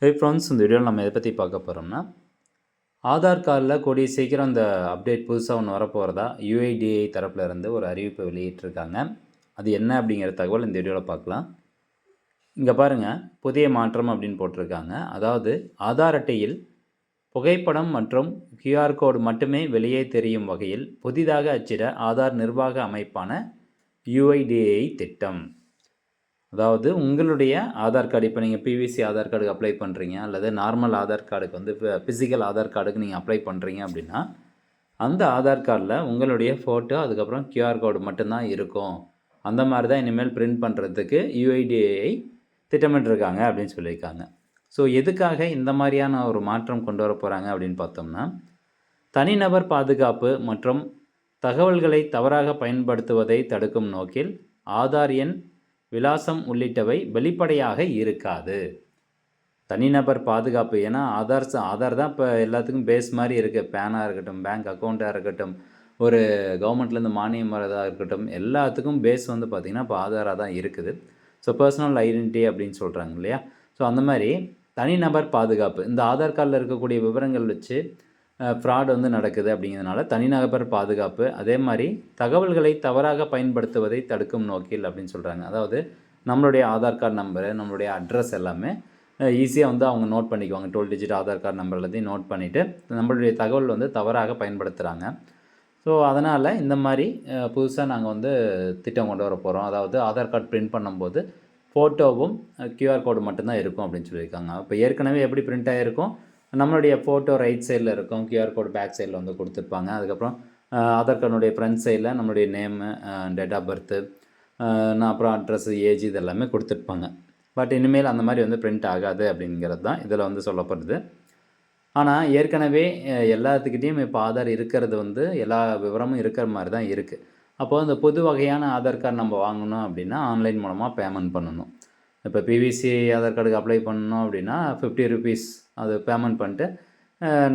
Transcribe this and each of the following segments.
Friends, இந்த வீடியோவில் நம்ம எதை பற்றி பார்க்க போகிறோம்னா, ஆதார் கார்டில் கூடிய சீக்கிரம் இந்த அப்டேட் புதுசாக ஒன்று வரப்போகிறதா யுஐடிஏஐ தரப்பில் இருந்து ஒரு அறிவிப்பை வெளியிட்டிருக்காங்க. அது என்ன அப்படிங்கிற தகவல் இந்த வீடியோவில் பார்க்கலாம். இங்கே பாருங்கள், புதிய மாற்றம் அப்படின்னு போட்டிருக்காங்க. அதாவது ஆதார் அட்டையில் புகைப்படம் மற்றும் QR கோடு மட்டுமே வெளியே தெரியும் வகையில் புதிதாக அச்சிட ஆதார் நிர்வாக அமைப்பான யுஐடிஏஐ திட்டம். அதாவது உங்களுடைய ஆதார் கார்டு, இப்போ நீங்கள் பிவிசி ஆதார் கார்டுக்கு அப்ளை பண்ணுறீங்க அல்லது நார்மல் ஆதார் கார்டுக்கு வந்து ஃபிசிக்கல் ஆதார் கார்டுக்கு நீங்கள் அப்ளை பண்ணுறீங்க அப்படின்னா, அந்த ஆதார் கார்டில் உங்களுடைய ஃபோட்டோ அதுக்கப்புறம் QR கோடு மட்டும்தான் இருக்கும். அந்த மாதிரி தான் இனிமேல் பிரிண்ட் பண்ணுறதுக்கு யுஐடிஏஐ திட்டமிட்டிருக்காங்க அப்படின்னு சொல்லியிருக்காங்க. ஸோ எதுக்காக இந்த மாதிரியான ஒரு மாற்றம் கொண்டு வர போகிறாங்க அப்படின்னு பார்த்தோம்னா, தனிநபர் பாதுகாப்பு மற்றும் தகவல்களை தவறாக பயன்படுத்துவதை தடுக்கும் நோக்கில் ஆதார் எண், விலாசம் உள்ளிட்டவை வெளிப்படையாக இருக்காது. தனிநபர் பாதுகாப்பு, ஏன்னா ஆதார் தான் இப்போ எல்லாத்துக்கும் பேஸ் மாதிரி இருக்குது. பேனாக இருக்கட்டும், பேங்க் அக்கௌண்ட்டாக இருக்கட்டும், ஒரு கவர்மெண்ட்லேருந்து மானியம் வரதாக இருக்கட்டும், எல்லாத்துக்கும் பேஸ் வந்து பார்த்திங்கன்னா இப்போ ஆதாராக தான் இருக்குது. ஸோ பர்சனல் ஐடென்டிட்டி அப்படின்னு சொல்கிறாங்க இல்லையா. ஸோ அந்த மாதிரி தனிநபர் பாதுகாப்பு, இந்த ஆதார் கார்டில் இருக்கக்கூடிய விவரங்கள் வச்சு ஃப்ராட் வந்து நடக்குது. அப்படிங்கிறதுனால தனிநபர் பாதுகாப்பு, அதே மாதிரி தகவல்களை தவறாக பயன்படுத்துவதை தடுக்கும் நோக்கில் அப்படின்னு சொல்கிறாங்க. அதாவது நம்மளுடைய ஆதார் கார்டு நம்பரு, நம்மளுடைய அட்ரஸ் எல்லாமே ஈஸியாக வந்து அவங்க நோட் பண்ணிக்குவாங்க. 12 டிஜிட் ஆதார் கார்டு நம்பர் எல்லாத்தையும் நோட் பண்ணிவிட்டு நம்மளுடைய தகவல் வந்து தவறாக பயன்படுத்துகிறாங்க. ஸோ அதனால் இந்த மாதிரி புதுசாக நாங்கள் வந்து திட்டம் கொண்டு வர போகிறோம். அதாவது ஆதார் கார்டு பிரிண்ட் பண்ணும்போது ஃபோட்டோவும் QR கோடு மட்டும்தான் இருக்கும் அப்படின்னு சொல்லியிருக்காங்க. இப்போ ஏற்கனவே எப்படி பிரிண்ட் ஆகிருக்கும், நம்மளுடைய ஃபோட்டோ ரைட் சைடில் இருக்கும், QR கோடு பேக் சைடில் வந்து கொடுத்துருப்பாங்க. அதுக்கப்புறம் ஆதார் கார்டுடைய ஃப்ரண்ட் சைடில் நம்மளுடைய நேமு, டேட் ஆஃப் பர்த்து, அப்புறம் அட்ரஸ், ஏஜ் இது எல்லாமே கொடுத்துருப்பாங்க. பட் இனிமேல் அந்த மாதிரி வந்து பிரிண்ட் ஆகாது அப்படிங்கிறது தான் இதில் வந்து சொல்லப்படுது. ஆனால் ஏற்கனவே எல்லாத்துக்கிட்டேயும் இப்போ ஆதார் இருக்கிறது வந்து எல்லா விவரமும் இருக்கிற மாதிரி தான் இருக்குது. அப்போது இந்த புது வகையான ஆதார் கார்டு நம்ம வாங்கணும் அப்படின்னா ஆன்லைன் மூலமாக பேமெண்ட் பண்ணணும். இப்போ பிவிசி ஆதார் கார்டுக்கு அப்ளை பண்ணணும் அப்படின்னா ₹50 அது பேமெண்ட் பண்ணிட்டு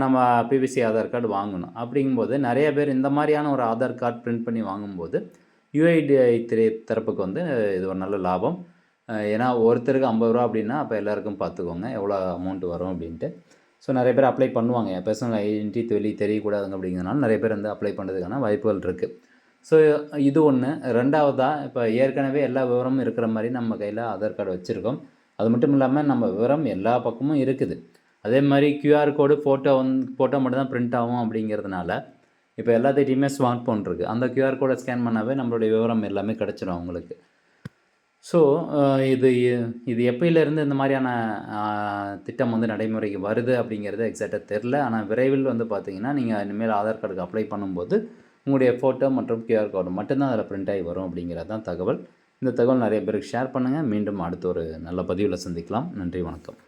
நம்ம பிவிசி ஆதார் கார்டு வாங்கணும். அப்படிங்கும்போது நிறைய பேர் இந்த மாதிரியான ஒரு ஆதார் கார்டு பிரிண்ட் பண்ணி வாங்கும்போது யுஐடிஐ தரப்புக்கு வந்து இது ஒரு நல்ல லாபம். ஏன்னா ஒருத்தருக்கு ₹50 அப்படின்னா அப்போ எல்லாருக்கும் பார்த்துக்கோங்க எவ்வளோ அமௌண்ட் வரும் அப்படின்ட்டு. ஸோ நிறைய பேர் அப்ளை பண்ணுவாங்க. என் பர்சனல் ஐடென்டிட்டி தெரியக்கூடாதுங்க அப்படிங்கிறதுனால நிறைய பேர் வந்து அப்ளை பண்ணுறதுக்கான வாய்ப்புகள் இருக்குது. ஸோ இது ஒன்று. ரெண்டாவதாக, இப்போ ஏற்கனவே எல்லா விவரமும் இருக்கிற மாதிரி நம்ம கையில் ஆதார் கார்டு வச்சுருக்கோம். அது மட்டும் இல்லாமல் நம்ம விவரம் எல்லா பக்கமும் இருக்குது. அதே மாதிரி QR கோடு ஃபோட்டோ மட்டும் தான் பிரிண்ட் ஆகும் அப்படிங்கிறதுனால இப்போ எல்லாத்திட்டையுமே ஸ்மார்ட் ஃபோன் இருக்குது. அந்த QR கோடை ஸ்கேன் பண்ணாவே நம்மளுடைய விவரம் எல்லாமே கிடச்சிடும் அவங்களுக்கு. ஸோ இது எப்பயிலேருந்து இந்த மாதிரியான திட்டம் வந்து நடைமுறைக்கு வருது அப்படிங்கிறது எக்ஸாக்டாக தெரில. ஆனால் விரைவில் வந்து பார்த்திங்கன்னா நீங்கள் இனிமேல் ஆதார் கார்டுக்கு அப்ளை பண்ணும்போது உங்களுடைய ஃபோட்டோ மற்றும் QR கோடு மட்டும்தான் அதில் பிரிண்ட் ஆகி வரும் அப்படிங்கிறது தான் தகவல். இந்த தகவல் நிறைய பேருக்கு ஷேர் பண்ணுங்கள். மீண்டும் அடுத்த ஒரு நல்ல பதிவில் சந்திக்கலாம். நன்றி, வணக்கம்.